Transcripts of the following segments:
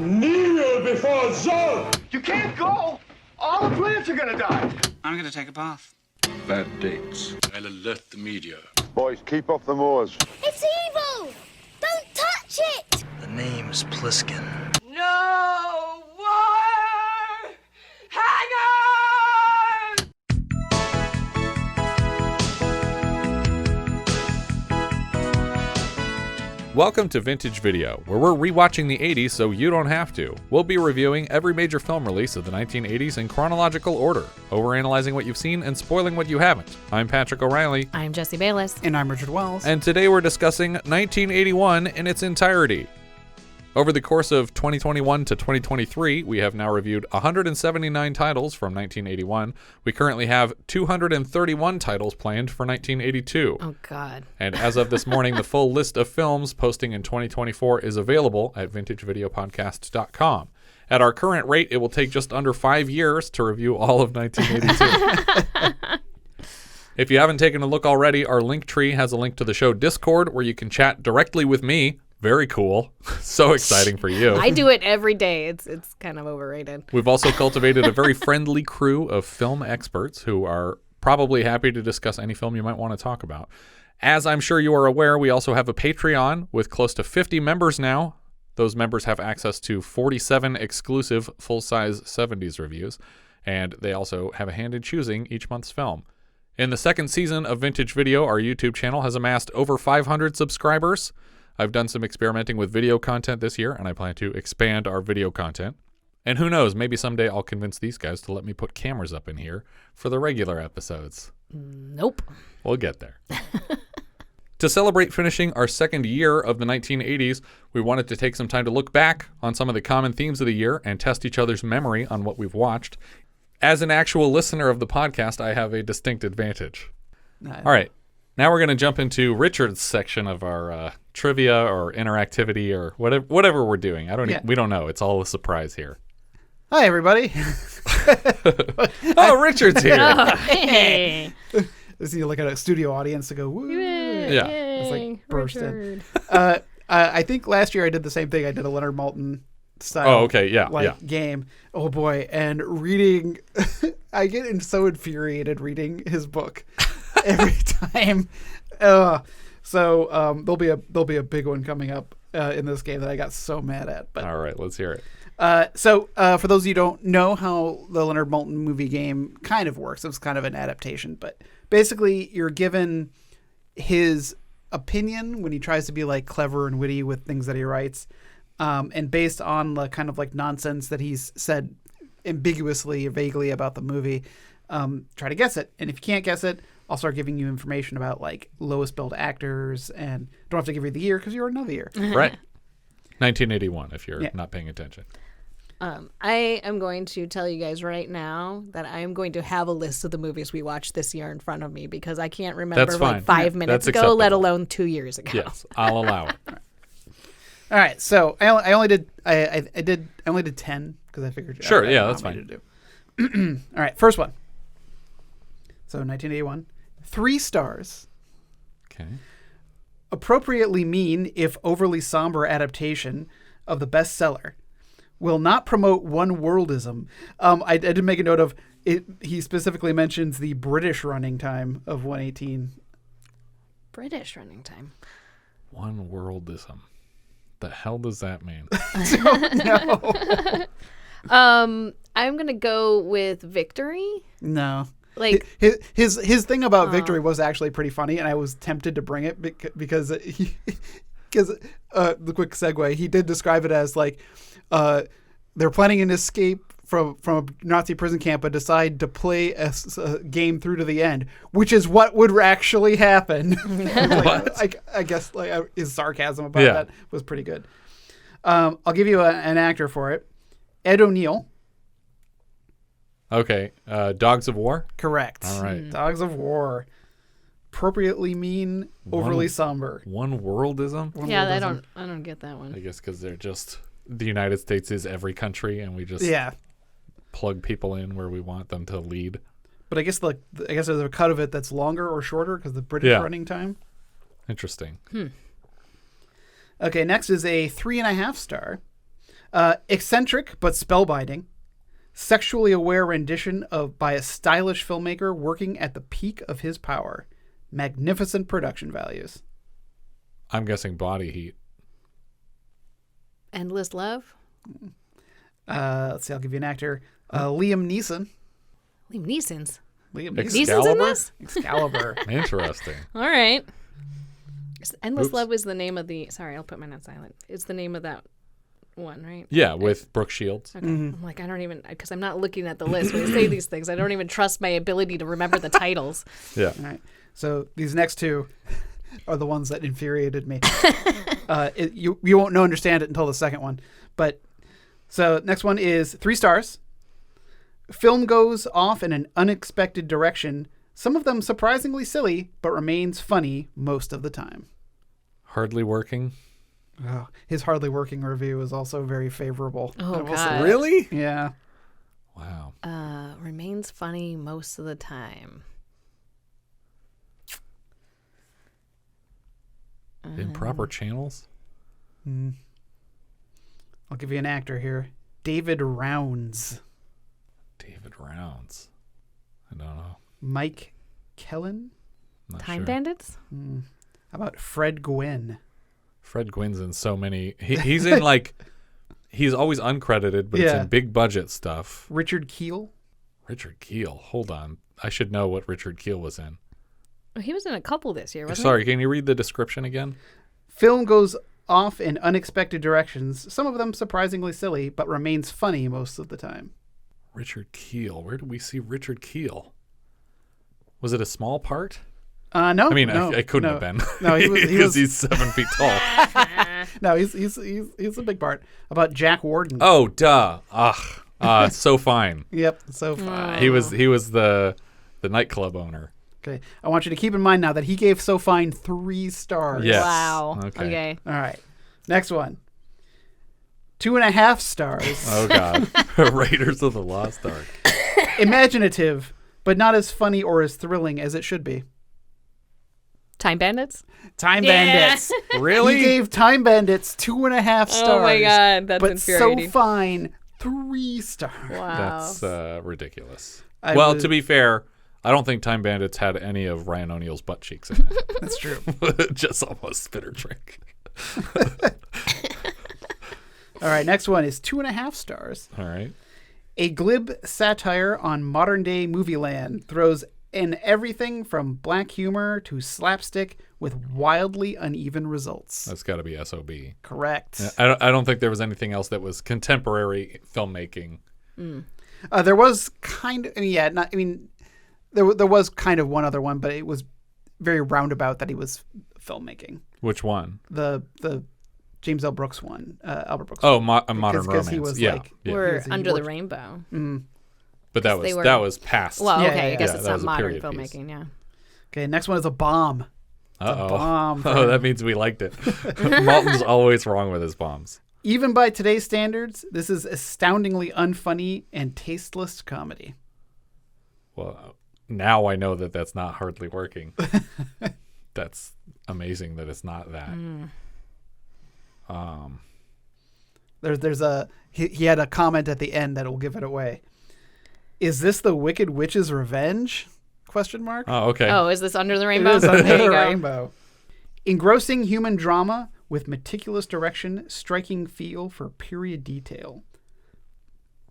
Kneel before Zod! You can't go! All the plants are gonna die! I'm gonna take a bath. Bad dates. I'll alert the media. Boys, keep off the moors. It's evil! Don't touch it! The name's Pliskin. No more hangers! Welcome to Vintage Video, where we're rewatching the 80s so you don't have to. We'll be reviewing every major film release of the 1980s in chronological order, overanalyzing what you've seen and spoiling what you haven't. I'm Patrick O'Reilly. I'm Jesse Bayless. And I'm Richard Wells. And today we're discussing 1981 in its entirety. Over the course of 2021 to 2023, we have now reviewed 179 titles from 1981. We currently have 231 titles planned for 1982. Oh, God. And as of this morning, the full list of films posting in 2024 is available at vintagevideopodcast.com. At our current rate, it will take just under 5 years to review all of 1982. If you haven't taken a look already, our link tree has a link to the show Discord where you can chat directly with me. Very cool. So exciting for you. I do it every day. It's kind of overrated. We've also cultivated a very friendly crew of film experts who are probably happy to discuss any film you might want to talk about. As I'm sure you are aware, we also have a Patreon with close to 50 members now. Those members have access to 47 exclusive full-size 70s reviews, and they also have a hand in choosing each month's film. In the second season of Vintage Video, our YouTube channel has amassed over 500 subscribers. I've done some experimenting with video content this year, and I plan to expand our video content. And who knows, maybe someday I'll convince these guys to let me put cameras up in here for the regular episodes. Nope. We'll get there. To celebrate finishing our second year of the 1980s, we wanted to take some time to look back on some of the common themes of the year and test each other's memory on what we've watched. As an actual listener of the podcast, I have a distinct advantage. Nice. All right. Now we're going to jump into Richard's section of our trivia or interactivity or whatever we're doing. We don't know. It's all a surprise here. Hi, everybody. Oh, Richard's here. Oh, hey. This you look at a studio audience to go, woo. Yeah. It's like burst in. Richard. I think last year I did the same thing. I did a Leonard Maltin style game. Oh, boy. And reading, I get so infuriated reading his book. Every time. So there'll be a big one coming up in this game that I got so mad at. But all right, let's hear it. So for those of you who don't know how the Leonard Maltin movie game kind of works, it's kind of an adaptation. But basically, you're given his opinion when he tries to be like clever and witty with things that he writes, and based on the kind of like nonsense that he's said ambiguously or vaguely about the movie, try to guess it. And if you can't guess it, I'll start giving you information about like lowest billed actors, and don't have to give you the year because you already know the year. Right. 1981 if you're not paying attention. I am going to tell you guys right now that I am going to have a list of the movies we watched this year in front of me because I can't remember That's fine. like 5 minutes That's ago, acceptable. let alone 2 years ago. Yes, I'll allow it. All right, so I only did 10 because I figured Sure, I yeah, had that's not fine. many to do. All right, first one. So 1981, 3 stars. Okay. Appropriately mean if overly somber adaptation of the bestseller. Will not promote one-worldism. I did make a note of it. He specifically mentions the British running time of 118. British running time. One worldism. The hell does that mean? I don't know. I'm going to go with Victory. No. Like his thing about Victory was actually pretty funny, and I was tempted to bring it because the quick segue, he did describe it as like they're planning an escape from a Nazi prison camp, but decide to play a game through to the end, which is what would actually happen. Like, I guess like his sarcasm about that was pretty good. I'll give you an actor for it, Ed O'Neill. Okay. Dogs of War? Correct. All right. Dogs of War. Appropriately mean, overly somber. One worldism? I don't get that one. I guess because they're just, the United States is every country, and we just plug people in where we want them to lead. But I guess there's a cut of it that's longer or shorter because the British running time. Interesting. Okay, next is a 3.5 star. Eccentric but spellbinding. Sexually aware rendition by a stylish filmmaker working at the peak of his power. Magnificent production values. I'm guessing Body Heat. Endless Love. Let's see. I'll give you an actor. Liam Neeson. Liam Neeson's. Liam Neeson's Neeson. in this? Excalibur. Interesting. All right. Endless Oops. Love is the name of the. Sorry, I'll put mine on silent. It's the name of that one, right? Yeah, with Brooke Shields. Okay. I'm like, I don't even, because I'm not looking at the list when I say these things. I don't even trust my ability to remember the titles. Yeah. All right. So these next two are the ones that infuriated me. You won't understand it until the second one. But so next one is 3 stars. Film goes off in an unexpected direction. Some of them surprisingly silly, but remains funny most of the time. Hardly Working. Oh, his hardly working review is also very favorable. Oh, I will say. God. Really? Yeah. Wow. Remains funny most of the time. Improper channels? I'll give you an actor here. David Rounds. David Rounds. I don't know. Mike Kellen. Not Time sure. Bandits? How about Fred Gwynn? Fred Gwynn's in so many. He's in like, he's always uncredited, but it's Yeah. in big budget stuff. Richard Keel. Richard Keel. Hold on. I should know what Richard Keel was in. Oh, he was in a couple this year, wasn't Sorry, can you read the description again? Film goes off in unexpected directions, some of them surprisingly silly, but remains funny most of the time. Richard Keel. Where did we see Richard Keel? Was it a small part? No. I mean, no, it couldn't no. have been. No, he because was he's 7 feet tall. no, he's a big part. About Jack Warden. Oh, duh. Ugh. So fine. Yep. So fine. He was the nightclub owner. Okay. I want you to keep in mind now that he gave So Fine 3 stars. Yes. Wow. Okay. Okay. All right. Next one. 2.5 stars. Oh God. Raiders of the Lost Ark. Imaginative, but not as funny or as thrilling as it should be. Time Bandits? Time Bandits. Really? He gave Time Bandits 2.5 stars. Oh my God, that's but infuriating. So Fine 3 stars. Wow. That's ridiculous. I Well, was- to be fair, I don't think Time Bandits had any of Ryan O'Neal's butt cheeks in it. That's true. Just almost spitter trick. All right, next one is 2.5 stars. All right. A glib satire on modern-day movie land throws in everything from black humor to slapstick with wildly uneven results. That's got to be SOB. Correct. I don't think there was anything else that was contemporary filmmaking. There was kind of, there was kind of one other one, but it was very roundabout that he was filmmaking. Which one? The James L. Brooks one, Albert Brooks. Oh, one. a Modern Because Romance. he was yeah. like- yeah. We're He Under the worked- Rainbow. But that they was were- that was past. Well, Yeah, okay. yeah, I guess yeah, it's that not was a modern period piece. filmmaking, yeah. Okay, next one is a bomb. Uh-oh. bomb for Oh, him. that means we liked it. Malton's always wrong with his bombs. Even by today's standards, this is astoundingly unfunny and tasteless comedy. Well, now I know that that's not hardly working. That's amazing that it's not that. There's a he had a comment at the end that will give it away. Is this the Wicked Witch's revenge? Question mark. Oh, okay. Oh, is this Under the It Rainbow? is Under There you the go. Rainbow. Engrossing human drama with meticulous direction, striking feel for period detail.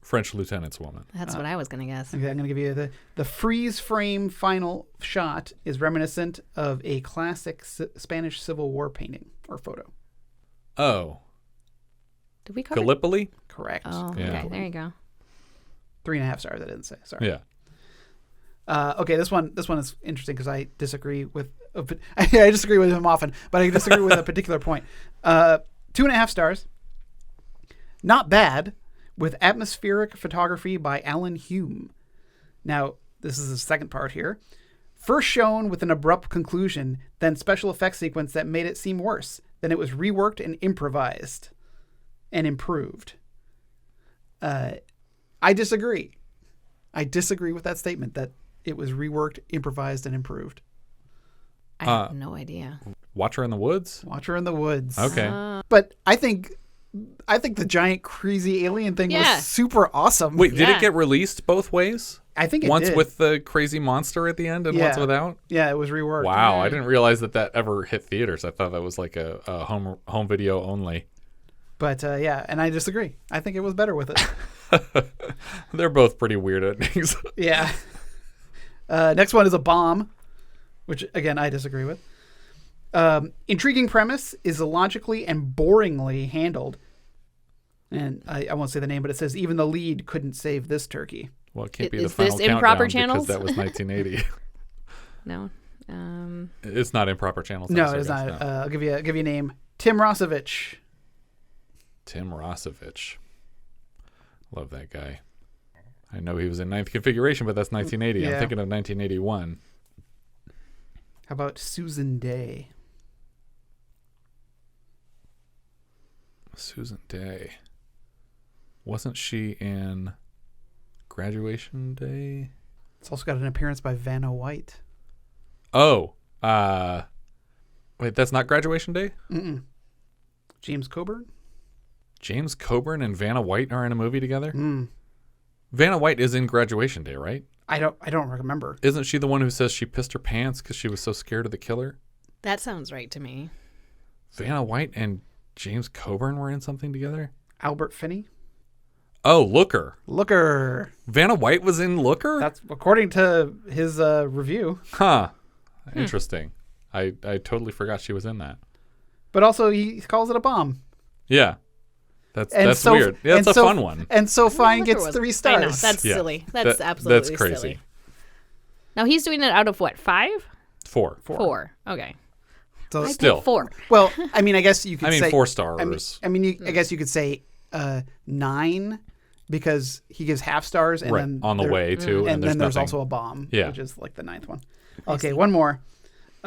French Lieutenant's Woman. That's what I was going to guess. Okay, I'm going to give you the freeze frame final shot is reminiscent of a classic Spanish Civil War painting or photo. Oh, Did we cover? Gallipoli? Correct. Oh, Yeah. okay. There you go. 3.5 stars. I didn't say. Sorry. Yeah. Okay, this one is interesting because I disagree with. I disagree with him often, but I disagree with a particular point. 2.5 stars. Not bad, with atmospheric photography by Alan Hume. Now, this is the second part here. First shown with an abrupt conclusion, then special effects sequence that made it seem worse. Then it was reworked and improvised and improved. I disagree. I disagree with that statement that it was reworked, improvised, and improved. I have no idea. Watcher in the Woods? Watcher in the Woods. Okay. But I think I think the giant crazy alien thing Yeah. was super awesome. Wait, did Yeah. it get released both ways? I think it Once did. with the crazy monster at the end and once Yeah. without? Yeah, it was reworked. Wow, I didn't realize that ever hit theaters. I thought that was like a home video only. But yeah, and I disagree. I think it was better with it. They're both pretty weird endings. Yeah. Next one is a bomb, which again I disagree with. Intriguing premise is illogically and boringly handled. And I won't say the name, but it says even the lead couldn't save this turkey. Well, it can't be Is the final this improper countdown channels? because that was 1980. No. It's not improper channels. No, I'm it's sorry, not. guys, no. I'll give you a name. Tim Rosevich. Tim Rosevich. Love that guy. I know he was in Ninth Configuration, but that's 1980. Yeah. I'm thinking of 1981. How about Susan Day? Susan Day. Wasn't she in Graduation Day? It's also got an appearance by Vanna White. Oh, wait, that's not Graduation Day? James Coburn? James Coburn and Vanna White are in a movie together? Mm. Vanna White is in Graduation Day, right? I don't remember. Isn't she the one who says she pissed her pants because she was so scared of the killer? That sounds right to me. Vanna White and James Coburn were in something together? Albert Finney? Oh, Looker. Looker. Vanna White was in Looker? That's according to his review. Huh. Interesting. I totally forgot she was in that. But also he calls it a bomb. Yeah. That's so, weird. Yeah, it's a fun one. And So Fine Looker gets was- 3 I stars. know, that's Yeah. silly. That's That- absolutely that's crazy. silly. Now he's doing it out of what, 5? 4. 4. Okay. So I Still. picked 4. well, I mean, I guess you could I mean, say 4 stars. I guess you could say 9 because he gives half stars and Right. then On the there- way, too. and then there's nothing. also a bomb, Yeah. which is like the 9th one. Okay, one more.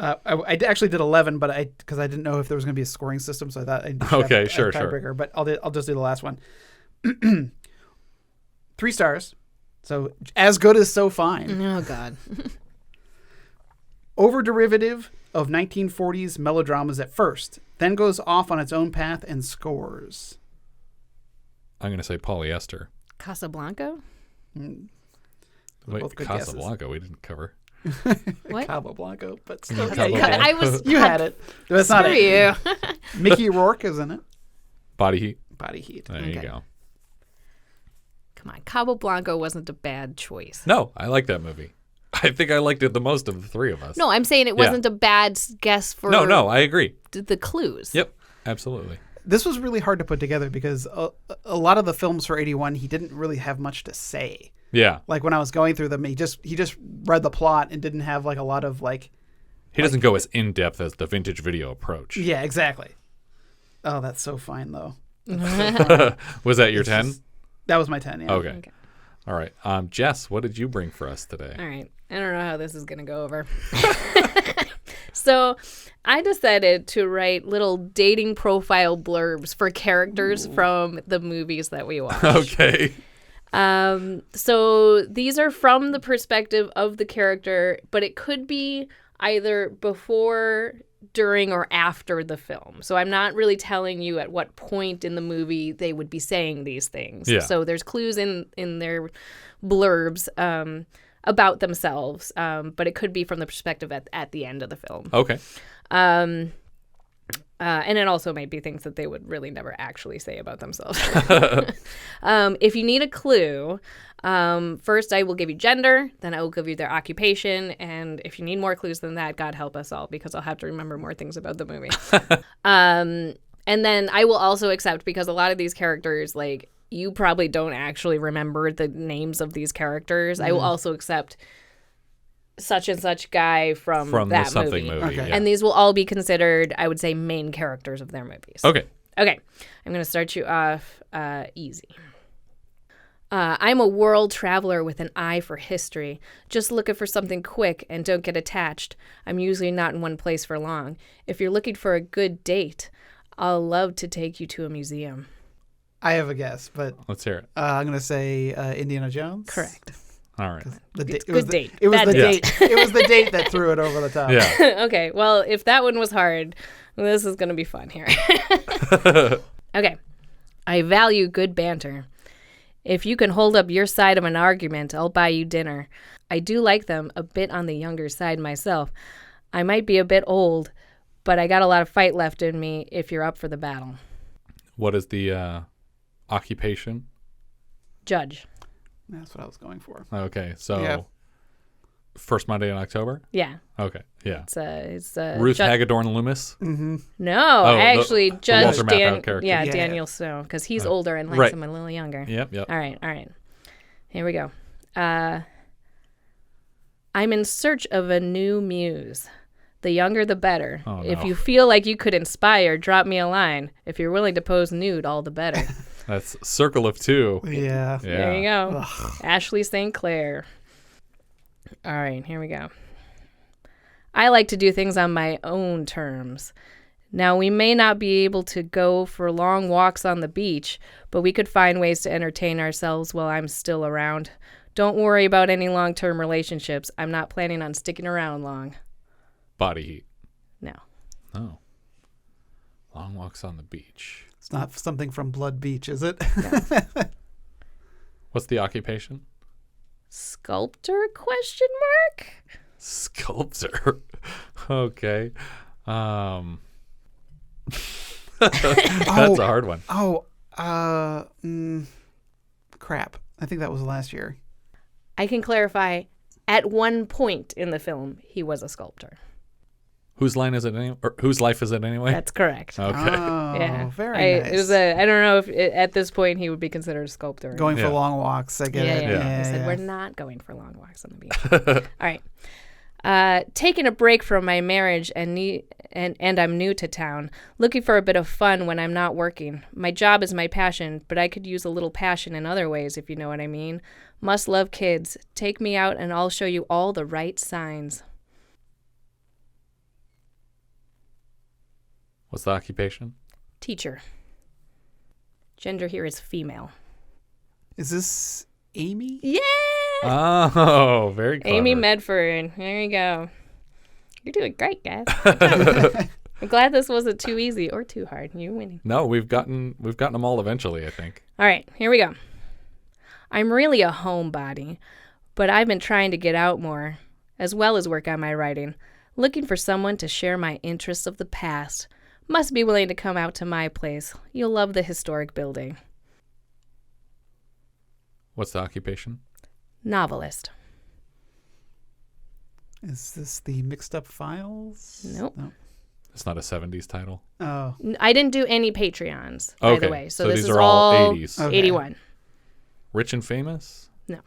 I actually did 11, but because I didn't know if there was going to be a scoring system, so I thought I'd Okay, have sure. a tiebreaker. But I'll just do the last one. 3 stars. So as good as So Fine. Oh, God. Over derivative of 1940s melodramas at first, then goes off on its own path and scores. I'm going to say Polyester. Casablanca? Wait, both good guesses. Casablanca we didn't cover. What? Cabo Blanco, but still, Cabo you Blanco. had I it. was. You had it. That's not Screw it. you. Mickey Rourke is in it. Body Heat. Body Heat. There you Okay. go. Come on. Cabo Blanco wasn't a bad choice. No, I like that movie. I think I liked it the most of the 3 of us. No, I'm saying it Yeah. wasn't a bad guess for No, I agree. the clues. Yep, absolutely. This was really hard to put together because a lot of the films for 81, he didn't really have much to say. Yeah. Like when I was going through them, he just read the plot and didn't have like a lot of like. He doesn't go as in-depth as the vintage video approach. Yeah, exactly. Oh, that's So Fine though. Was that your 10? That was my 10. Yeah. Okay. All right. Jess, what did you bring for us today? All right. I don't know how this is going to go over. So I decided to write little dating profile blurbs for characters from the movies that we watch. Okay. So these are from the perspective of the character, but it could be either before, during, or after the film. So I'm not really telling you at what point in the movie they would be saying these things. Yeah. So there's clues in their blurbs about themselves, but it could be from the perspective at the end of the film. Okay. And it also might be things that they would really never actually say about themselves. If you need a clue, first I will give you gender, then I will give you their occupation, and if you need more clues than that, God help us all, because I'll have to remember more things about the movie. And then I will also accept, because a lot of these characters, like, you probably don't actually remember the names of these characters. I will also accept such and such guy from From that the something movie. movie. Okay. Yeah. And these will all be considered, I would say, main characters of their movies. Okay. Okay. I'm going to start you off easy. I'm a world traveler with an eye for history. Just looking for something quick and don't get attached. I'm usually not in one place for long. If you're looking for a good date, I'll love to take you to a museum. I have a guess, but Let's hear it. I'm gonna say Indiana Jones. Correct. All right. It's good date. It was Bad the date. date. It was the date that threw it over the top. Yeah. Okay. Well, if that one was hard, this is going to be fun here. Okay. I value good banter. If you can hold up your side of an argument, I'll buy you dinner. I do like them a bit on the younger side myself. I might be a bit old, but I got a lot of fight left in me if you're up for the battle. What is the occupation? Judge. That's what I was going for. Okay, so Yeah. first Monday in October? Yeah. Okay, yeah. It's Ruth Hagedorn Loomis? No, Oh, actually, the Judge Walter Matthau character. Yeah, Yeah. Daniel Snow, because he's older and likes Right. him a little younger. Yep. All right. Here we go. I'm in search of a new muse. The younger, the better. Oh, If no. you feel like you could inspire, drop me a line. If you're willing to pose nude, all the better. That's Circle of Two. Yeah. Yeah. There you go. Ashley St. Clair. All right, here we go. I like to do things on my own terms. Now, we may not be able to go for long walks on the beach, but we could find ways to entertain ourselves while I'm still around. Don't worry about any long-term relationships. I'm not planning on sticking around long. Body Heat. No. Oh. Long walks on the beach. It's not something from Blood Beach, is it? What's the occupation? Sculptor, ? Sculptor. Okay. That's a hard one. Crap. I think that was last year. I can clarify, at one point in the film, he was a sculptor. Whose line is it anyway? Or whose life is it anyway? That's correct. Okay. Oh, Yeah, very nice. It was I don't know if at this point he would be considered a sculptor. Going for Yeah. long walks. I get it. Yeah. I said we're not going for long walks on the beach. All right. Taking a break from my marriage and I'm new to town. Looking for a bit of fun when I'm not working. My job is my passion, but I could use a little passion in other ways, if you know what I mean. Must love kids. Take me out and I'll show you all the right signs. What's the occupation? Teacher. Gender here is female. Is this Amy? Yeah! Oh, very clever. Amy Medford. There you go. You're doing great, guys. I'm glad this wasn't too easy or too hard. You're winning. No, we've gotten them all eventually, I think. All right, here we go. I'm really a homebody, but I've been trying to get out more, as well as work on my writing. Looking for someone to share my interests of the past. Must be willing to come out to my place. You'll love the historic building. What's the occupation? Novelist. Is this the Mixed Up Files? Nope. No. It's not a 70s title. Oh. I didn't do any Patreons, by Okay, the way. So so this these is are all all 80s. Okay. 81. Rich and Famous? No.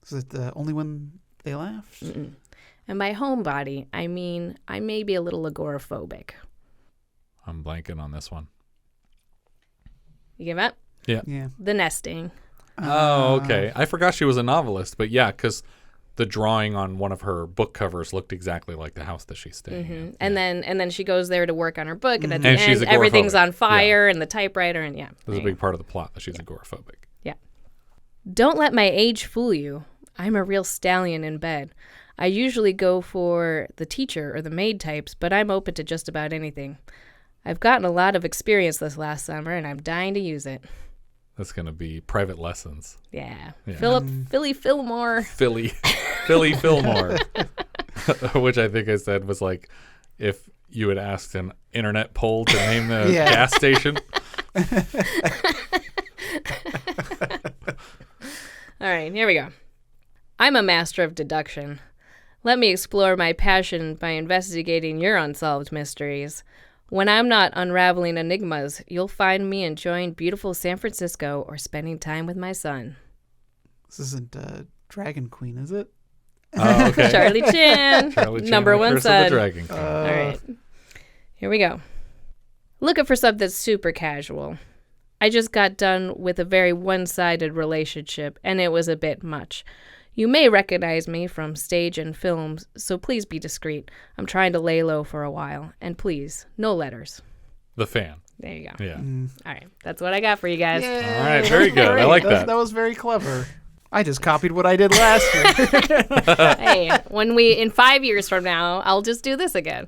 Is it the only one they laughed? Mm-mm. And by homebody, I mean I may be a little agoraphobic. I'm blanking on this one. You give up? Yeah. Yeah. The nesting. Oh, okay. I forgot she was a novelist, but yeah, because the drawing on one of her book covers looked exactly like the house that she's staying in. And then she goes there to work on her book, and at the And she's end, everything's agoraphobic. on fire, and the typewriter, and yeah. There's a big part of the plot that she's agoraphobic. Yeah. Don't let my age fool you. I'm a real stallion in bed. I usually go for the teacher or the maid types, but I'm open to just about anything. I've gotten a lot of experience this last summer, and I'm dying to use it. That's going to be Private Lessons. Yeah. Yeah. Philly Fillmore. Philly Fillmore. Which I think I said was like if you had asked an internet poll to name the gas station. All right, here we go. I'm a master of deduction. Let me explore my passion by investigating your unsolved mysteries. When I'm not unraveling enigmas, you'll find me enjoying beautiful San Francisco or spending time with my son. This isn't Dragon Queen, is it? Oh, okay. Charlie Chan, Charlie Chan, number the one Curse of son. the Dragon King. All right, here we go. Looking for something super casual. I just got done with a very one-sided relationship, and it was a bit much. You may recognize me from stage and films, so please be discreet. I'm trying to lay low for a while. And please, no letters. The Fan. There you go. Yeah. All right, that's what I got for you guys. All right, very good. I like that. That was very clever. I just copied what I did last year. Hey, in 5 years from now, I'll just do this again.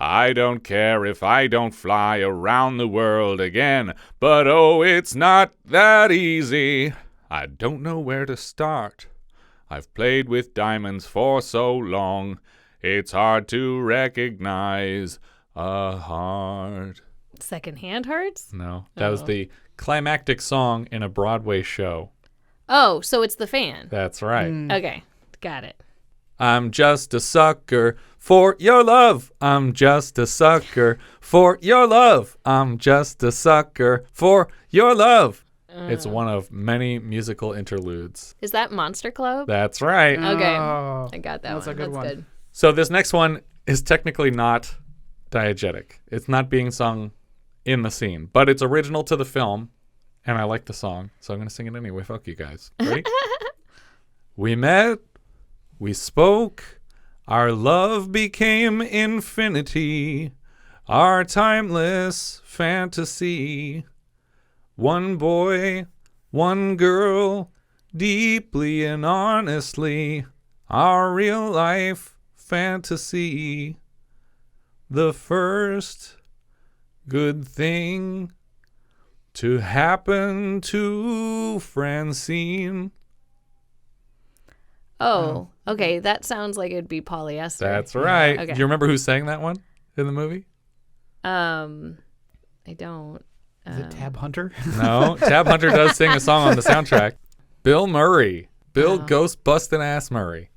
I don't care if I don't fly around the world again, but oh, it's not that easy. I don't know where to start. I've played with diamonds for so long, it's hard to recognize a heart. Secondhand Hearts? No, that was the climactic song in a Broadway show. Oh, so it's The Fan. That's right. Okay, got it. I'm just a sucker for your love. I'm just a sucker for your love. I'm just a sucker for your love. It's one of many musical interludes. Is that Monster Club? That's right. Okay, Oh, I got that that's one. a good That's one. good. So this next one is technically not diegetic. It's not being sung in the scene, but it's original to the film, and I like the song, so I'm going to sing it anyway. Fuck you guys. Ready? We met, we spoke, our love became infinity, our timeless fantasy. One boy, one girl, deeply and honestly, our real life fantasy. The first good thing to happen to Francine. Oh, okay. That sounds like it'd be polyester. That's right. Okay. Do you remember who sang that one in the movie? I don't. Is it Tab Hunter? No. Tab Hunter does sing a song on the soundtrack. Bill Murray. Bill Ghost Bustin' Ass Murray.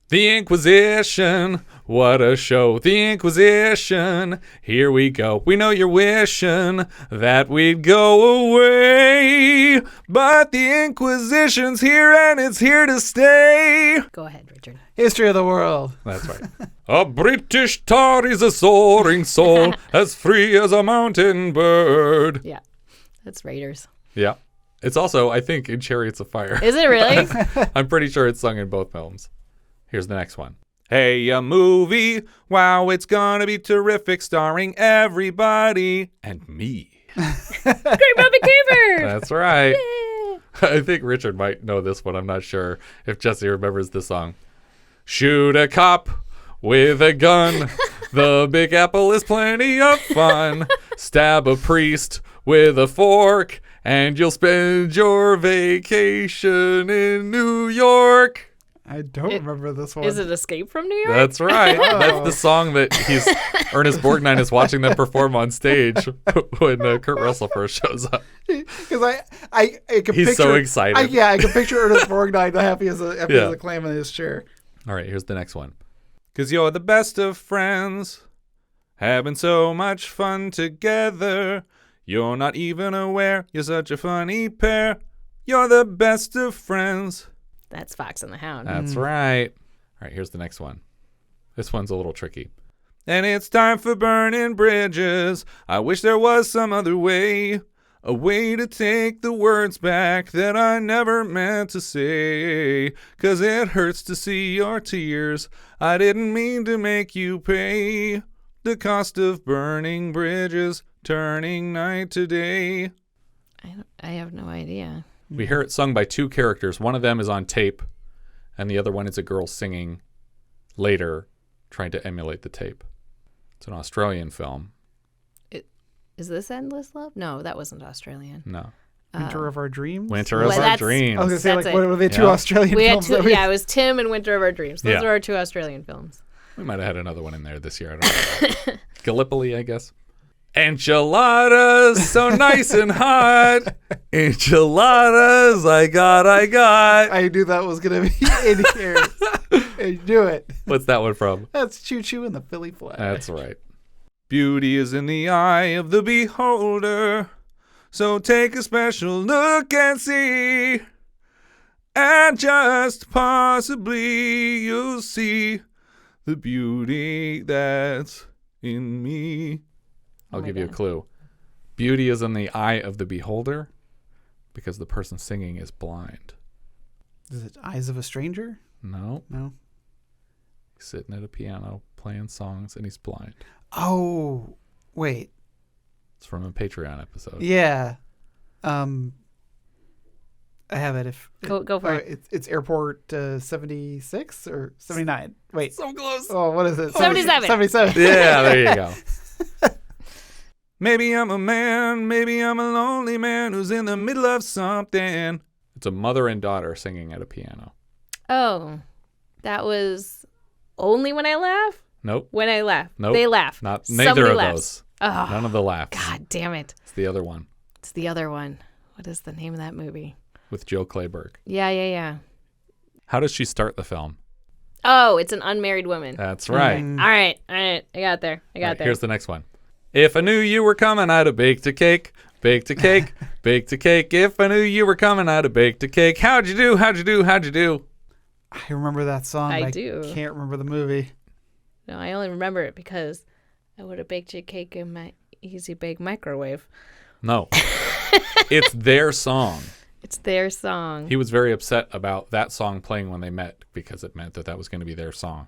The Inquisition. What a show. The Inquisition. Here we go. We know you're wishing that we'd go away. But the Inquisition's here and it's here to stay. Go ahead, Richard. History of the world. That's right. A British tar is a soaring soul, as free as a mountain bird. Yeah, that's Raiders. Yeah. It's also, I think, in Chariots of Fire. Is it really? I'm pretty sure it's sung in both films. Here's the next one. Hey, a movie. Wow, it's gonna be terrific, starring everybody and me. Great Bobby Cooper. That's right. I think Richard might know this one. I'm not sure if Jesse remembers the song. Shoot a cop with a gun. The Big Apple is plenty of fun. Stab a priest with a fork, and you'll spend your vacation in New York. I don't remember this one. Is it Escape from New York? That's right. That's the song that Ernest Borgnine is watching them perform on stage when Kurt Russell first shows up. Because I can He's picture, so excited. I can picture Ernest Borgnine happy as a clam in his chair. All right, here's the next one. 'Cause you're the best of friends, having so much fun together. You're not even aware you're such a funny pair. You're the best of friends. That's Fox and the Hound. That's right. All right, here's the next one. This one's a little tricky. And it's time for burning bridges. I wish there was some other way. A way to take the words back that I never meant to say. 'Cause it hurts to see your tears. I didn't mean to make you pay the cost of burning bridges, turning night to day. I have no idea. We hear it sung by two characters. One of them is on tape, and the other one is a girl singing later, trying to emulate the tape. It's an Australian film. Is this Endless Love? No, that wasn't Australian. No. Winter of Our Dreams? Winter of Our that's- Dreams. I was going to say, That's like, it. what were the two Yeah. Australian We had films? two, that we- yeah, it was Tim and Winter of Our Dreams. Those Yeah. are our two Australian films. We might have had another one in there this year. I don't know. Gallipoli, I guess. Enchiladas, so nice and hot. Enchiladas, I got. I knew that was going to be in here. I knew it. What's that one from? That's Choo Choo and the Philly Flag. That's right. Beauty is in the eye of the beholder. So take a special look and see. And just possibly you'll see the beauty that's in me. I'll give you a clue. Beauty is in the eye of the beholder because the person singing is blind. Is it Eyes of a Stranger? No. No. He's sitting at a piano playing songs and he's blind. Oh, wait. It's from a Patreon episode. Yeah. I have it. If Go for it. It's Airport 76 or 79. Wait. So close. Oh, what is it? 77. 77. Yeah, there you go. Maybe I'm a man, maybe I'm a lonely man who's in the middle of something. It's a mother and daughter singing at a piano. Oh, that was Only When I Laugh? Nope. When I Laugh. Nope. They laugh. Neither Somebody of laughs. those. Oh, None of the laughs. God damn it. It's the other one It's the other one. What is the name of that movie? with Joe Clayburgh. Yeah. How does she start the film? Oh, it's an unmarried woman. That's right. All right. I got there. All right, here's the next one. If I knew you were coming, I'd have baked a cake. Baked a cake. Baked a cake. If I knew you were coming, I'd have baked a cake. How'd you do? How'd you do? How'd you do? I remember that song. I but do. I can't remember the movie. No, I only remember it because I would have baked you a cake in my Easy Bake Microwave. No. It's their song. It's their song. He was very upset about that song playing when they met because it meant that that was going to be their song.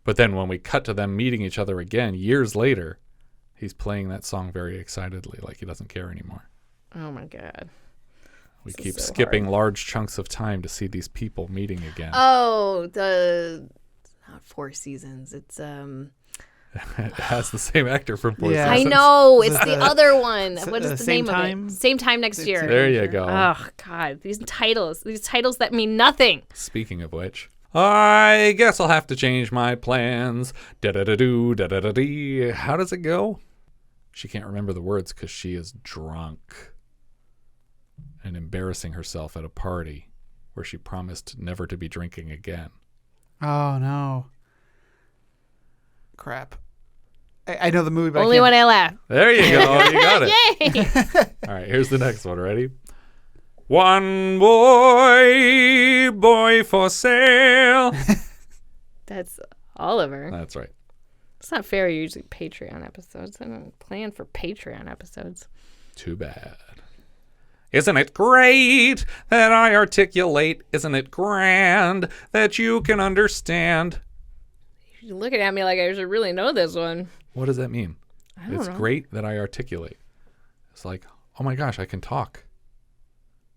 But then when we cut to them meeting each other again years later, he's playing that song very excitedly, like he doesn't care anymore. Oh my God. We This keep is so skipping hard. large chunks of time to see these people meeting again. Oh, not Four Seasons. It's It has the same actor from Four Yeah. I Seasons. know. Is It's it the the- other one. s- What is the Same name Time? of it? Same time next year. There you go. Oh God, these titles that mean nothing. Speaking of which, I guess I'll have to change my plans. Da-da-da-doo, da-da-da-dee. How does it go? She can't remember the words because she is drunk and embarrassing herself at a party where she promised never to be drinking again. Oh, no. Crap. I know the movie, but Only I when can't. I laugh. There you go. You got it. Yay! All right, here's the next one. Ready? One boy for sale. That's Oliver. That's right. It's not fair. Usually Patreon episodes. I don't plan for Patreon episodes. Too bad. Isn't it great that I articulate? Isn't it grand that you can understand? You're looking at me like I should really know this one. What does that mean? I don't It's know. great that I articulate. It's like, oh my gosh, I can talk.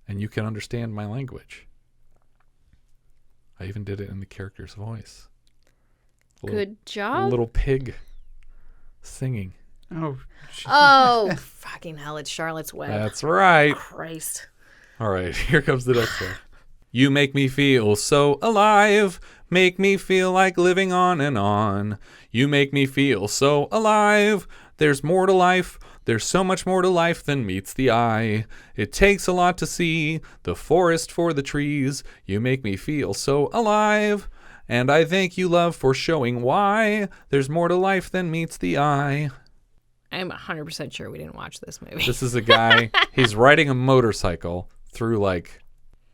And you can understand my language. I even did it in the character's voice. Good A job. little pig singing. Oh, Oh, fucking hell. It's Charlotte's Web. That's right. Christ. All right, here comes the next one. You make me feel so alive, make me feel like living on and on. You make me feel so alive, there's more to life, there's so much more to life than meets the eye. It takes a lot to see, the forest for the trees. You make me feel so alive, and I thank you, love, for showing why there's more to life than meets the eye. I'm 100% sure we didn't watch this movie. This is a guy, he's riding a motorcycle through like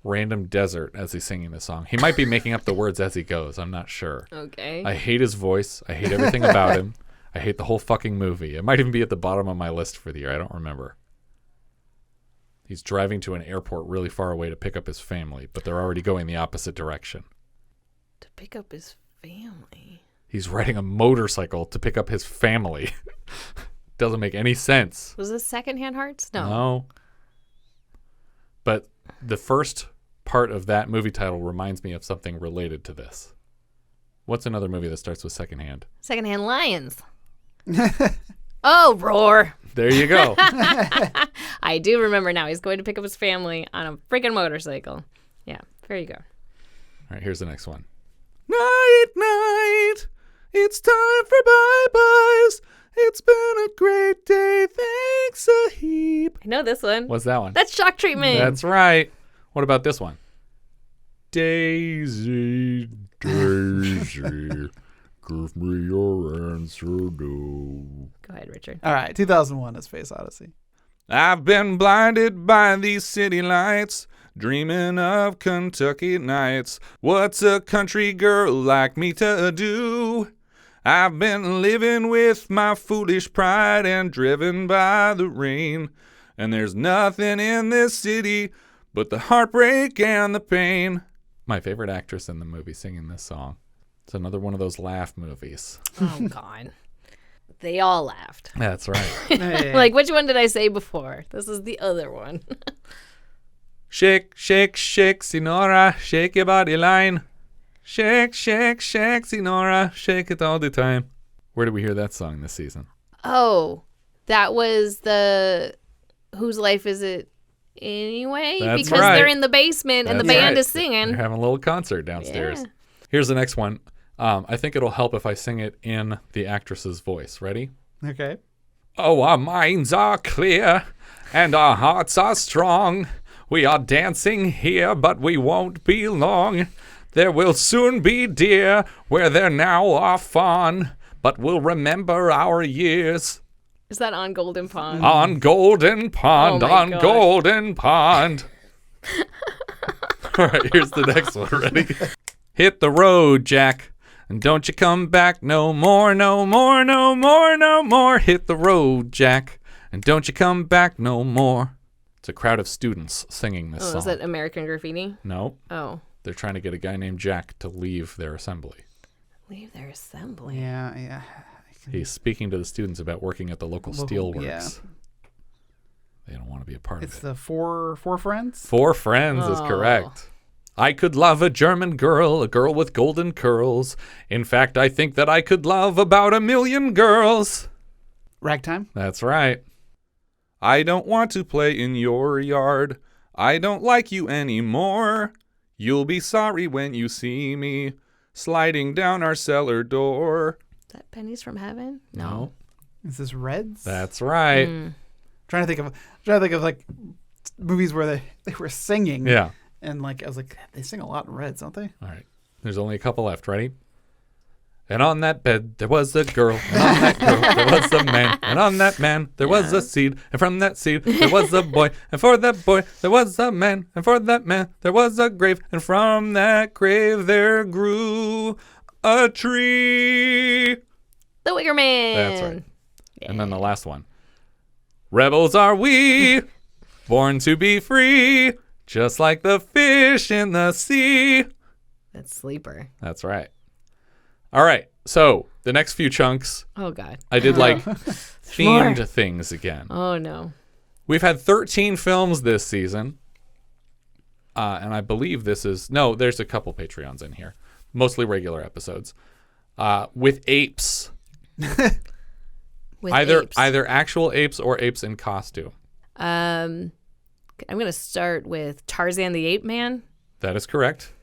random desert as he's singing this song. He might be making up the words as he goes. I'm not sure. Okay. I hate his voice. I hate everything about him. I hate the whole fucking movie. It might even be at the bottom of my list for the year. I don't remember. He's driving to an airport really far away to pick up his family, but they're already going the opposite direction. To pick up his family. He's riding a motorcycle to pick up his family. Doesn't make any sense. Was this Secondhand Hearts? No. No. But the first part of that movie title reminds me of something related to this. What's another movie that starts with secondhand? Secondhand Lions. Oh, Roar. There you go. I do remember now. He's going to pick up his family on a freaking motorcycle. Yeah, there you go. All right, here's the next one. Night, night. It's time for bye-byes. It's been a great day. Thanks a heap. I know this one. What's that one? That's Shock Treatment. That's right. What about this one? Daisy, Daisy, give me your answer, no. Go ahead, Richard. all right. 2001: A Space Odyssey. I've been blinded by these city lights, dreaming of Kentucky nights. What's a country girl like me to do? I've been living with my foolish pride and driven by the rain. And there's nothing in this city but the heartbreak and the pain. My favorite actress in the movie singing this song. It's another one of those laugh movies. Oh, God. They all laughed. That's right. Hey. Like, which one did I say before? This is the other one. Shake, shake, shake, Sinora, shake your body line. Shake, shake, shake, Sinora, shake it all the time. Where did we hear that song this season? Oh, that was the Whose Life Is It Anyway? That's because right. they're in the basement and the That's band right. is singing. They're having a little concert downstairs. Yeah. Here's the next one. I think it'll help if I sing it in the actress's voice. Ready? Okay. Oh, our minds are clear and our hearts are strong. We are dancing here, but we won't be long. There will soon be deer where there now are fawn, but we'll remember our years. Is that on Golden Pond? On Golden Pond, Oh my on God. Golden Pond. All right, here's the next one. Ready? Hit the road, Jack, and don't you come back no more, no more, no more, no more. Hit the road, Jack, and don't you come back no more. It's a crowd of students singing this Oh, song. is that American Graffiti? No, Oh. they're trying to get a guy named Jack to leave their assembly. Leave their assembly. Yeah. He's speaking to the students about working at the local steelworks. yeah. They don't want to be a part It's of it. the four friends. Four friends is Oh. correct. I could love a German girl, a girl with golden curls. In fact, I think that I could love about 1,000,000 girls. Ragtime. That's right. I don't want to play in your yard. I don't like you anymore. You'll be sorry when you see me sliding down our cellar door. Is that Pennies from Heaven? No. Is this Reds? That's right. Trying to think of like movies where they were singing. Yeah. And like I was like, they sing a lot in Reds, don't they? All right. There's only a couple left. Ready? And on that bed there was a girl, and on that girl there was a man, and on that man there was a seed, and from that seed there was a boy, and for that boy there was a man, and for that man there was a grave, and from that grave there grew a tree. The Wicker Man. That's right. And then the last one. Rebels are we, born to be free, just like the fish in the sea. That's Sleeper. That's right. All right. So the next few chunks, Oh, God. I did like themed things again. Oh, no. We've had 13 films this season. And I believe this is, no, there's a couple Patreons in here, mostly regular episodes, with apes. With Either apes. actual apes or apes in costume. I'm going to start with Tarzan the Ape Man, That is correct.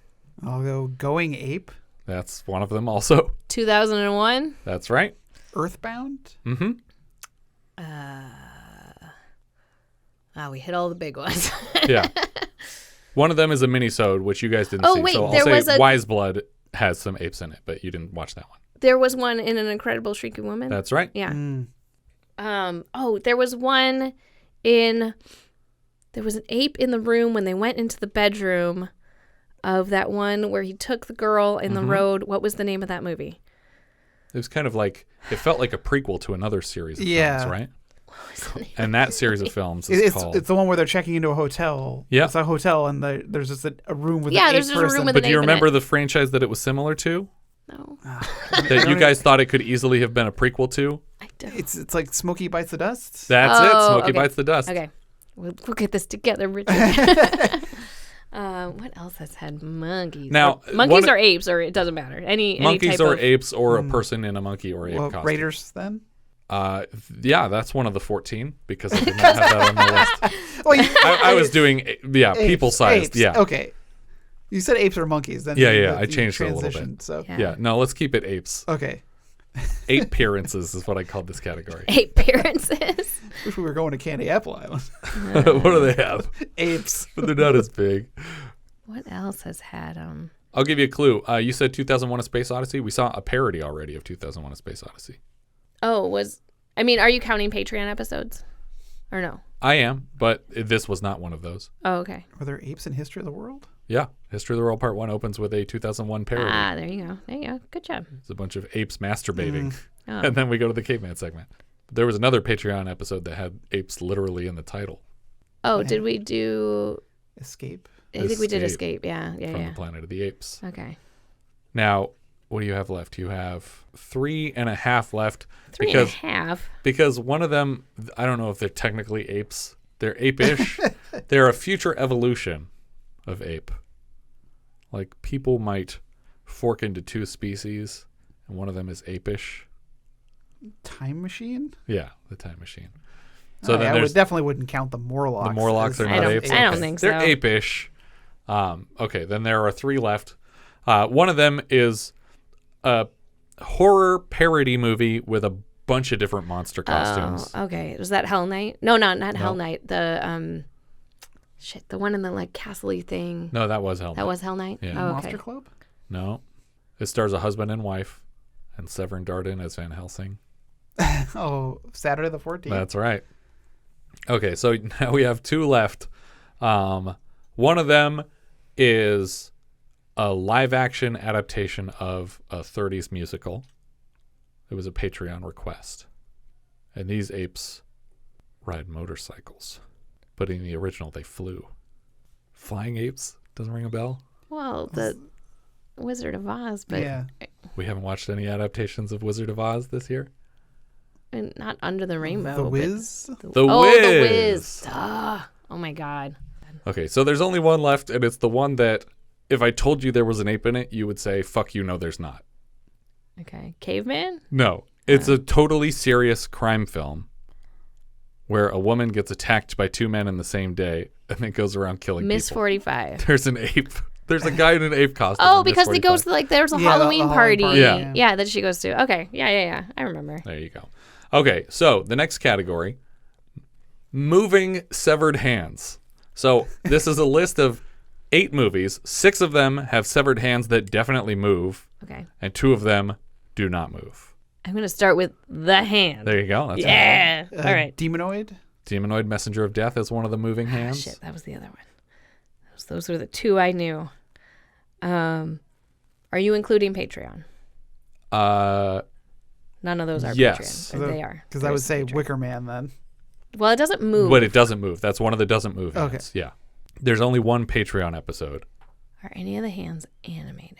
I'll go Going Ape. That's one of them also. 2001. That's right. Earthbound. Mm-hmm. We hit all the big ones. Yeah. One of them is a mini-sode, which you guys didn't Oh, see. wait, so I'll there say was a- Wise Blood has some apes in it, but you didn't watch that one. There was one in An Incredible Shrinking Woman. That's right. Yeah. There was one in. There was an ape in the room when they went into the bedroom of that one where he took the girl in the road. What was the name of that movie? It was kind of like, it felt like a prequel to another series of Yeah. films, right? What was the name? And that series of films is It's called... it's the one where they're checking into a hotel. Yeah. It's a hotel, and there's just a room with Yeah, an there's ape just a room person. with But an do you ape in remember it. the franchise that it was similar to? No, That you guys thought it could easily have been a prequel to? I don't. It's like Smokey Bites the Dust. That's it. Oh, Smokey okay. Bites the Dust. Okay, we'll get this together, Richard. What else has had monkeys? Now, Or monkeys one- or apes, or it doesn't matter. Any Monkeys type or of, apes or a person in a monkey or ape Well, costume. Raiders then. Yeah, that's one of the 14 because I did not have that on the list. Well, you, I was doing, people sized. apes. Yeah. Okay. You said apes or monkeys. Then Yeah, you- yeah, I you changed it a little transitioned, bit. So Yeah. No, let's keep it apes. okay. Ape appearances is what I called this category. ape appearances. Wish we were going to Candy Apple Island. What do they have? Apes. But they're not as big. What else has had I'll give you a clue. You said 2001: A Space Odyssey. We saw a parody already of 2001: A Space Odyssey. are you counting Patreon episodes? Or no? I am, but this was not one of those. Oh, okay. Were there apes in History of the World? Yeah. History of the World Part 1 opens with a 2001 parody. Ah, there you go. There you go. Good job. It's a bunch of apes masturbating. Oh. And then we go to the caveman segment. There was another Patreon episode that had apes literally in the title Oh, did we do? Escape. I think we did Escape Escape. Yeah, yeah, from yeah. the Planet of the Apes. Okay. Now, what do you have left? You have 3.5 left. Three and a half. Because one of them, I don't know if they're technically apes. They're ape-ish. They're a future evolution of ape. Like, people might fork into two species, and one of them is apish. Time machine? Yeah, the time machine. So then I there's definitely wouldn't count the Morlocks. the Morlocks as- are not apes. I don't Okay. think They're so. apish. Okay, then there are three left. One of them is a horror parody movie with a bunch of different monster costumes. Oh, okay. Was that Hell Night? No, not Hell No. Night. The the one in the like castle-y thing. No, that was Hell That Night. was Hell Night. Yeah. Oh, okay. Monster Club? No. It stars a husband and wife, and Severin Darden as Van Helsing. Oh, Saturday the 14th. That's right. Okay, so now we have two left. One of them is a live-action adaptation of a 30s musical. It was a Patreon request. And these apes ride motorcycles. But in the original, they flew. Flying apes? Doesn't ring a bell? Well, the Wizard of Oz, but Yeah. We haven't watched any adaptations of Wizard of Oz this year? and not Under the Rainbow. The but Wiz? The The Wiz. Wiz. Duh. Oh my God. Okay, so there's only one left, and it's the one that if I told you there was an ape in it, you would say, fuck you, no, there's not. Okay. Caveman? No, it's a totally serious crime film where a woman gets attacked by two men in the same day and then goes around killing Miss people. 45. There's an ape. There's a guy in an ape costume. Oh, in Miss because it goes 45. to like there's a Yeah, the Halloween Halloween party. party, Yeah. Yeah, that she goes to. Okay. Yeah. I remember. There you go. Okay, so the next category, moving severed hands. So this is a list of 8 movies. 6 of them have severed hands that definitely move, Okay. and 2 of them do not move. I'm gonna start with the hand. There you go. That's right. Yeah. All right. Demonoid? Demonoid Messenger of Death is one of the moving hands. Shit, that was the other one. Those were the 2 I knew. Are you including Patreon? None of those are Yes. Patreon. Or they are. Because I would There's say Patreon. Wicker Man then. Well, it doesn't move. But it doesn't move. That's one of the doesn't move Okay. hands. Yeah. There's only one Patreon episode. Are any of the hands animated?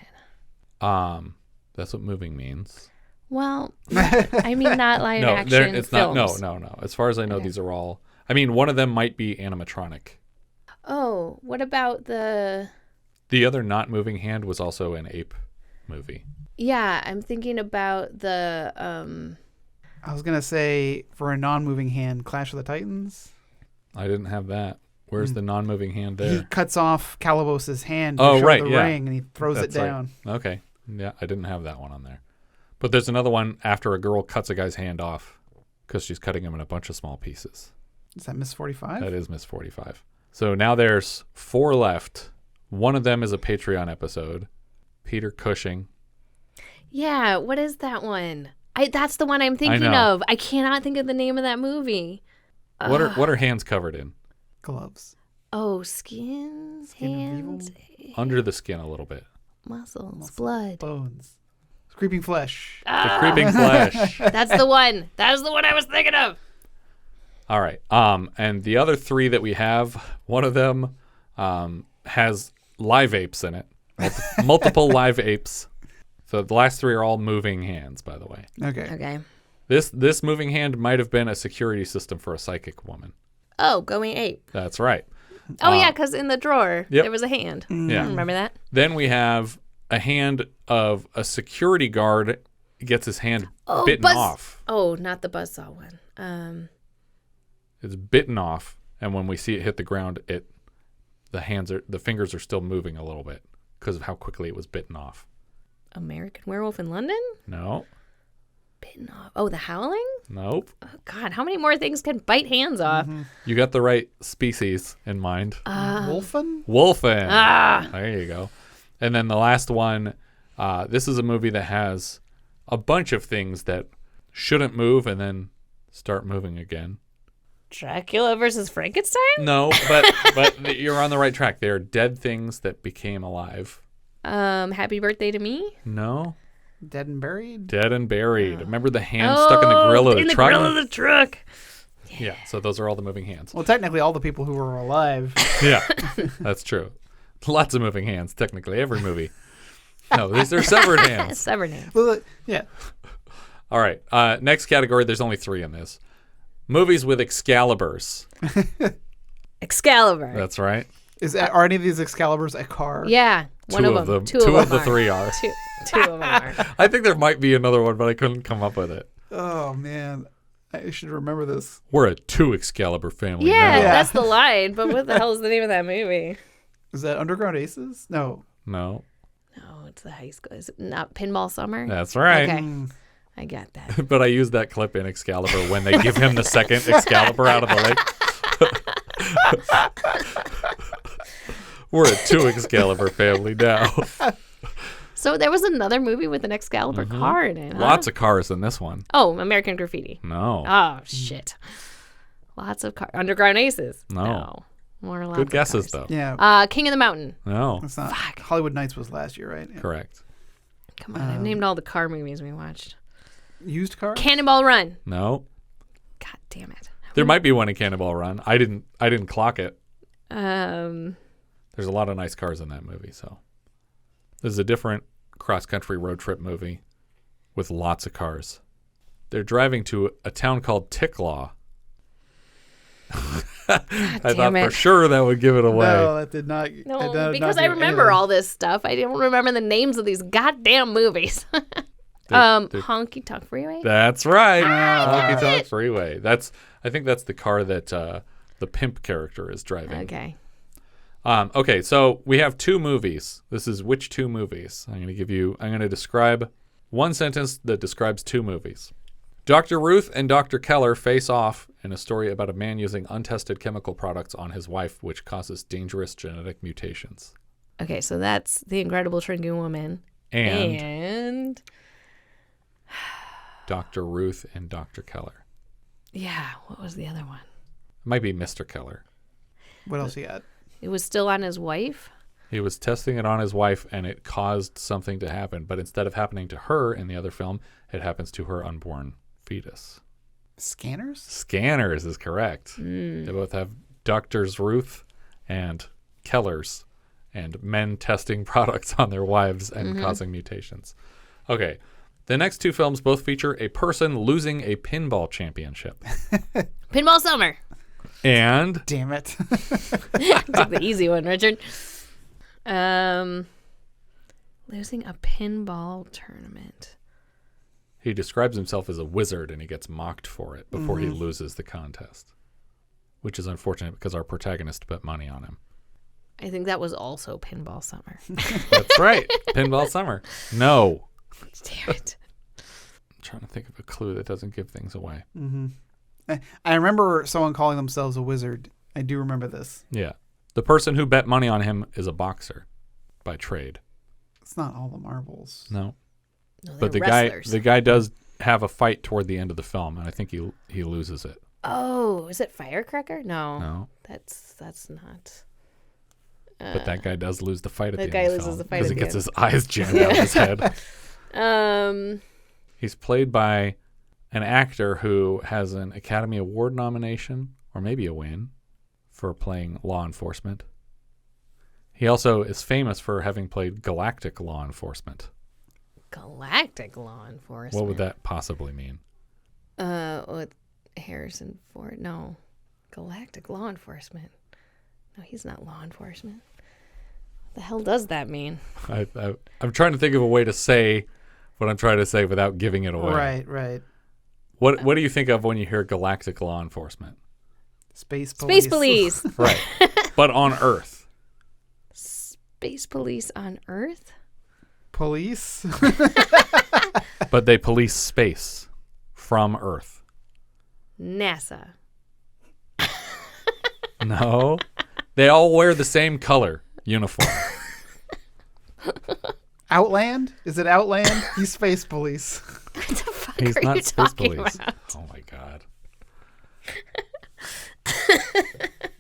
That's what moving means. Well, I mean not live No, action it's films. not. No. As far as I know, these are all. I mean, one of them might be animatronic. Oh, what about the? The other not moving hand was also an ape movie. Yeah, I'm thinking about the. I was going to say, for a non-moving hand, Clash of the Titans. I didn't have that. Where's the non-moving hand He there? cuts off Calabos's hand to Oh, show right, the yeah. ring, and he throws That's it right. down. Okay. Yeah, I didn't have that one on there. But there's another one after a girl cuts a guy's hand off because she's cutting him in a bunch of small pieces. Is that Miss 45? That is Miss 45. So now there's 4 left. One of them is a Patreon episode. Peter Cushing. Yeah, what is that one? That's the one I'm thinking know. of. I cannot think of the name of that movie. What are hands covered in? Gloves. Oh, skin Skin of hands, Under the skin a little bit. muscles, blood. Bones. Creeping flesh. The creeping flesh. That's the one. That's the one I was thinking of. All right. And the other 3 that we have, one of them has live apes in it. Multiple live apes. So the last 3 are all moving hands, by the way. Okay. Okay. This moving hand might have been a security system for a psychic woman. Oh, going ape. That's right. Oh, yeah, because in the drawer, Yep. there was a hand. Yeah. I remember that. Then we have a hand of a security guard gets his hand Oh, bitten off. Oh, not the buzzsaw one. It's bitten off, and when we see it hit the ground, the fingers are still moving a little bit because of how quickly it was bitten off. American Werewolf in London? No. Bitten off. Oh, The Howling? Nope. Oh, God, how many more things can bite hands off? You got the right species in mind. Wolfen? Wolfen. Ah. There you go. And then the last one, this is a movie that has a bunch of things that shouldn't move and then start moving again. Dracula versus Frankenstein? No, but you're on the right track. They are dead things that became alive. Happy Birthday to Me? No. Dead and Buried? Dead and buried. Remember the hand stuck in the grill of the in truck? the grill of the truck. Yeah, so those are all the moving hands. Well, technically, all the people who were alive. Yeah, that's true. Lots of moving hands, technically, every movie. No, these are severed hands. Severed hands. Well, yeah. All right, next category, there's only 3 in this. Movies with Excaliburs. Excalibur. That's right. Are any of these Excaliburs a car? Yeah, one Two of them. Two of the three are. Two of them are. I think there might be another one, but I couldn't come up with it. Oh man, I should remember this. We're a 2 Excalibur family Yeah, now. that's the line. But what the hell is the name of that movie? Is that Underground Aces? No. No, No, it's the high school. Is it not Pinball Summer? that's right. Okay, I got that. But I used that clip in Excalibur when they give him the second Excalibur out of the lake. We're a 2 Excalibur family now. So there was another movie with an Excalibur car in it. Huh? Lots of cars in this one. Oh, American Graffiti. No. Oh shit. Lots of cars. Underground Aces. No. More lots Good of guesses, cars. though. Yeah. King of the Mountain. No. It's not. Hollywood Nights was last year, right? Yeah. Correct. Come on, I've named all the car movies we watched. Used car? Cannonball Run. No. God damn it. There might be one in Cannonball Run. I didn't clock it. Um, There's a lot of nice cars in that movie, so. This is a different cross-country road trip movie with lots of cars. They're driving to a town called Ticklaw. I thought for sure that would give it away. No, that did not. no, because I remember all this stuff. I don't remember the names of these goddamn movies. Honky Tonk Freeway. That's right. Honky Tonk Freeway. I think that's the car that the pimp character is driving. Okay. Okay, so we have 2 movies. This is which 2 movies? I'm going to describe one sentence that describes 2 movies. Dr. Ruth and Dr. Keller face off in a story about a man using untested chemical products on his wife, which causes dangerous genetic mutations. Okay, so that's The Incredible Shrinking Woman. And Dr. Ruth and Dr. Keller. yeah, what was the other one? It might be Mr. Keller. What else you got? It was still on his wife. He was testing it on his wife, and it caused something to happen. But instead of happening to her in the other film, it happens to her unborn fetus. Scanners? Scanners is correct. They both have Doctors Ruth and Kellers and men testing products on their wives and causing mutations. Okay. The next 2 films both feature a person losing a pinball championship. Pinball Summer. And Damn it. Took the easy one, Richard. Losing a pinball tournament. he describes himself as a wizard and he gets mocked for it before he loses the contest, which is unfortunate because our protagonist put money on him. I think that was also Pinball Summer. That's right. Pinball Summer. No. Damn it. I'm trying to think of a clue that doesn't give things away. I remember someone calling themselves a wizard. I do remember this. Yeah. The person who bet money on him is a boxer by trade. It's not all the marbles. No. No, But the guy does have a fight toward the end of the film, and I think he loses it. Oh, is it Firecracker? No. No. That's not. But that guy does lose the fight at That the end guy of the loses film the fight because at he the gets end. his eyes jammed out of his head. He's played by an actor who has an Academy Award nomination, or maybe a win, for playing law enforcement. He also is famous for having played galactic law enforcement. Galactic Law Enforcement. What would that possibly mean? With Harrison Ford? No. Galactic Law Enforcement. No, he's not law enforcement. What the hell does that mean? I'm trying to think of a way to say what I'm trying to say without giving it away. Right. What do you think of when you hear galactic law enforcement? Space police. Right. But on Earth. Space police on Earth? Police? But they police space from Earth. NASA. No. They all wear the same color uniform. Outland? Is it Outland? He's space police. What the fuck He's are not you space talking police. about? Oh my god.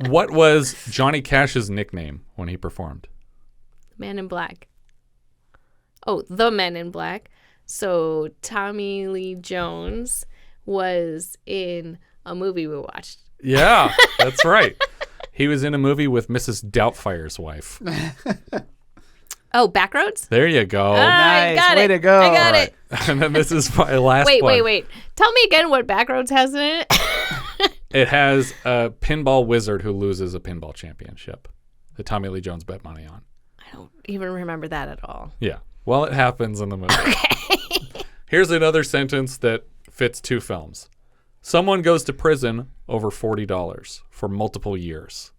What was Johnny Cash's nickname when he performed? Man in Black. Oh, the Men in Black. So Tommy Lee Jones was in a movie we watched. Yeah, that's right. He was in a movie with Mrs. Doubtfire's wife. Oh, Backroads? There you go. I Nice. got Way it. to go. I got it. And then this is my last one. Wait. Tell me again what Backroads has in it. It has a pinball wizard who loses a pinball championship that Tommy Lee Jones bet money on. I don't even remember that at all. Yeah. Well, it happens in the movie. Okay. Here's another sentence that fits 2 films. Someone goes to prison over $40 for multiple years.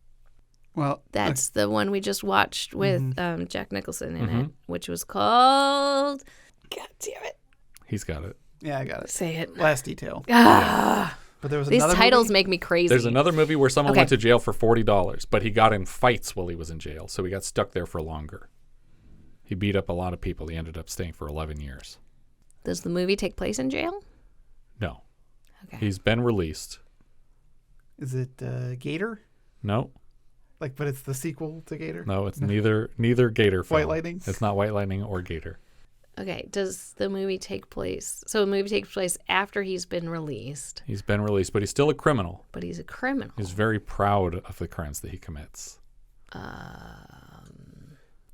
Well, That's the one we just watched with Jack Nicholson in it, which was called... God damn it. He's got it. yeah, I got it. Say it. Last Detail. Ah, But there was these another titles movie? make me crazy. There's another movie where someone Okay. went to jail for $40, but he got in fights while he was in jail, so he got stuck there for longer. He beat up a lot of people. He ended up staying for 11 years. Does the movie take place in jail? No. Okay. He's been released. Is it Gator? No. Like, but it's the sequel to Gator? No, it's neither Gator film. White Lightning? It's not White Lightning or Gator. Okay. Does the movie take place... So the movie takes place after he's been released, He's been released, but he's still a criminal. but he's a criminal. He's very proud of the crimes that he commits.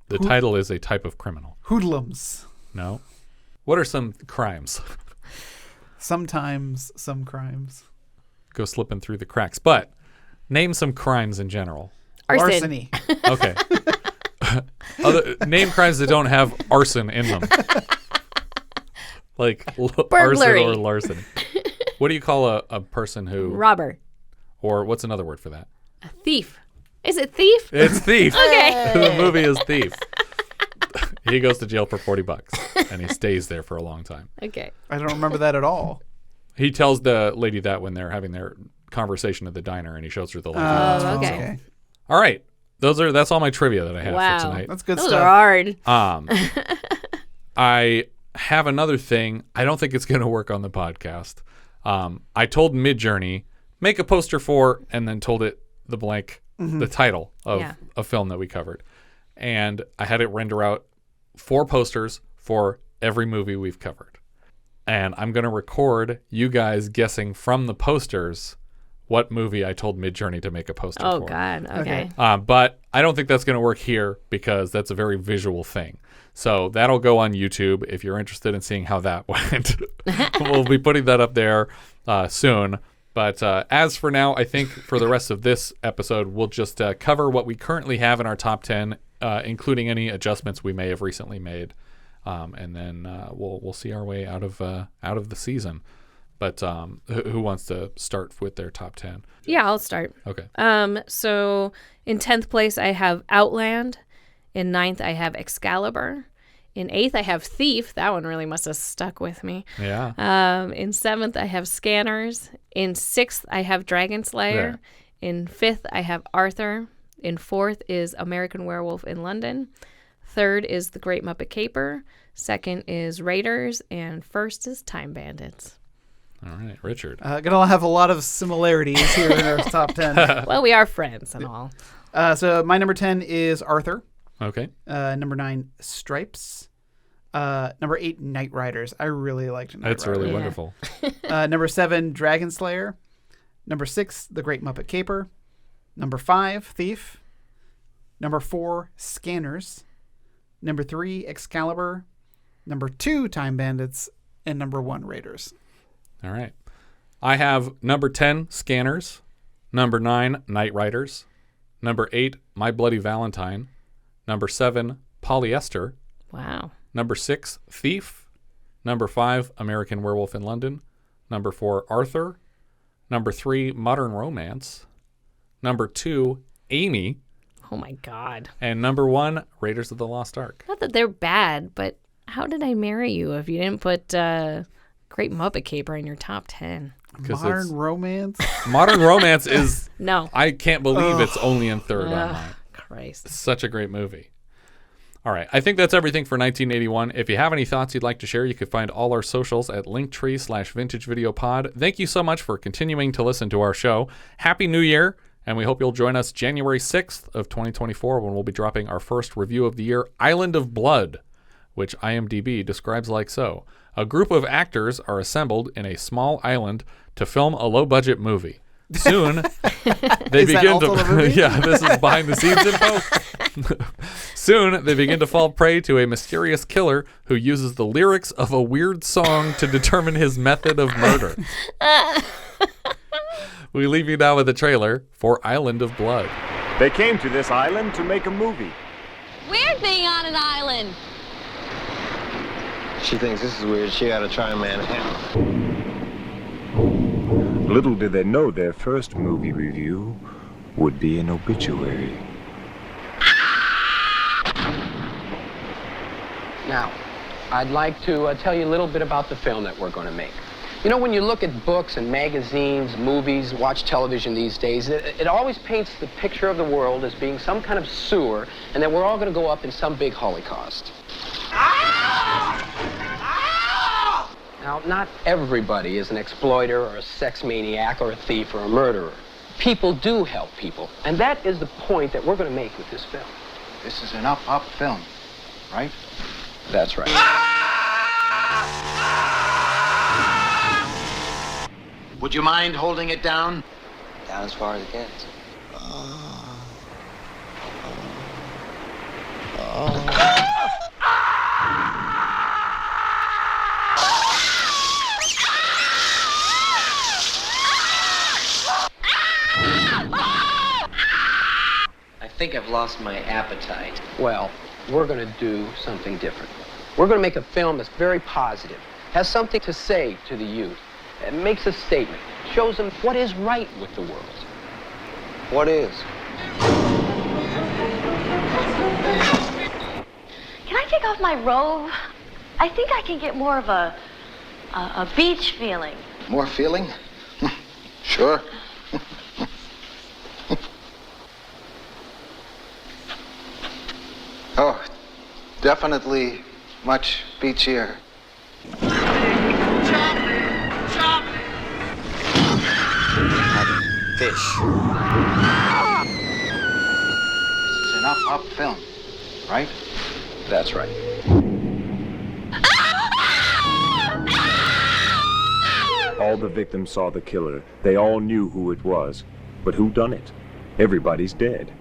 The title is A Type of Criminal. Hoodlums. No. What are some crimes? Sometimes some crimes. Go slipping through the cracks. But name some crimes in general. Arson. Larceny. Okay. Name crimes that don't have arson in them. Like arson Burglary. or larceny. What do you call a person who... Robber. Or what's another word for that? A thief. Is it thief? It's thief. Okay. The movie is Thief. He goes to jail for $40 and he stays there for a long time. Okay. I don't remember that at all. He tells the lady that when they're having their conversation at the diner and he shows her the license. Oh, okay. All right. That's all my trivia that I have Wow. for tonight. That's good Those stuff. are hard. I have another thing. I don't think it's going to work on the podcast. I told Midjourney, make a poster for, and then told it the blank, the title of a film that we covered. And I had it render out 4 posters for every movie we've covered. And I'm going to record you guys guessing from the posters what movie I told Midjourney to make a poster for. Oh, God. Okay. But I don't think that's going to work here because that's a very visual thing. So that'll go on YouTube if you're interested in seeing how that went. We'll be putting that up there soon. But as for now, I think for the rest of this episode, we'll just cover what we currently have in our top 10, including any adjustments we may have recently made. And then we'll see our way out of the season. But who wants to start with their top 10? Yeah, I'll start. Okay. So in 10th place, I have Outland. In 9th, I have Excalibur. In 8th, I have Thief. That one really must have stuck with me. Yeah. In 7th, I have Scanners. In 6th, I have Dragon Slayer. Yeah. In 5th, I have Arthur. In 4th is American Werewolf in London. 3rd is The Great Muppet Caper. 2nd is Raiders. And 1st is Time Bandits. All right, Richard. Gonna have a lot of similarities here in our top 10. Well, we are friends and all. So my number 10 is Arthur. Okay. Number 9, Stripes. Number 8, Knight Riders. I really liked Knight That's Riders. really wonderful. Number 7, Dragon Slayer. Number 6, The Great Muppet Caper. Number 5, Thief. Number 4, Scanners. Number 3, Excalibur. Number 2, Time Bandits. And number 1, Raiders. All right. I have number 10, Scanners. Number 9, Knight Riders. Number 8, My Bloody Valentine. Number 7, Polyester. Wow. Number 6, Thief. Number 5, American Werewolf in London. Number 4, Arthur. Number 3, Modern Romance. Number 2, Amy. Oh, my God. And number 1, Raiders of the Lost Ark. Not that they're bad, but how did I marry you if you didn't put Great Muppet Caper in your top 10? Modern Romance. Modern Romance is... No. I can't believe it's only in 3rd on mine. Christ. Such a great movie. All right. I think that's everything for 1981. If you have any thoughts you'd like to share, you can find all our socials at linktree/vintagevideopod. Thank you so much for continuing to listen to our show. Happy New Year, and we hope you'll join us January 6th of 2024 when we'll be dropping our first review of the year, Island of Blood, which IMDb describes like so. A group of actors are assembled in a small island to film a low-budget movie. Soon, they Is that begin also the movie? Yeah, this is behind-the-scenes info. Soon, they begin to fall prey to a mysterious killer who uses the lyrics of a weird song to determine his method of murder. We leave you now with a trailer for Island of Blood. They came to this island to make a movie. Weird being on an island. She thinks this is weird. She ought to try Manhattan. Little did they know their first movie review would be an obituary. Now, I'd like to tell you a little bit about the film that we're going to make. You know, when you look at books and magazines, movies, watch television these days, it always paints the picture of the world as being some kind of sewer and that we're all going to go up in some big holocaust. Now, not everybody is an exploiter or a sex maniac or a thief or a murderer. People do help people, and that is the point that we're going to make with this film. This is an up film, right? That's right. Would you mind holding it down? Down as far as it gets. I think I've lost my appetite. Well, we're going to do something different. We're going to make a film that's very positive, has something to say to the youth, and makes a statement, shows them what is right with the world. What is? Can I take off my robe? I think I can get more of a beach feeling. More feeling? Sure. Oh, definitely much beachier. Fish. This is an up film, right? That's right. All the victims saw the killer. They all knew who it was. But who done it? Everybody's dead.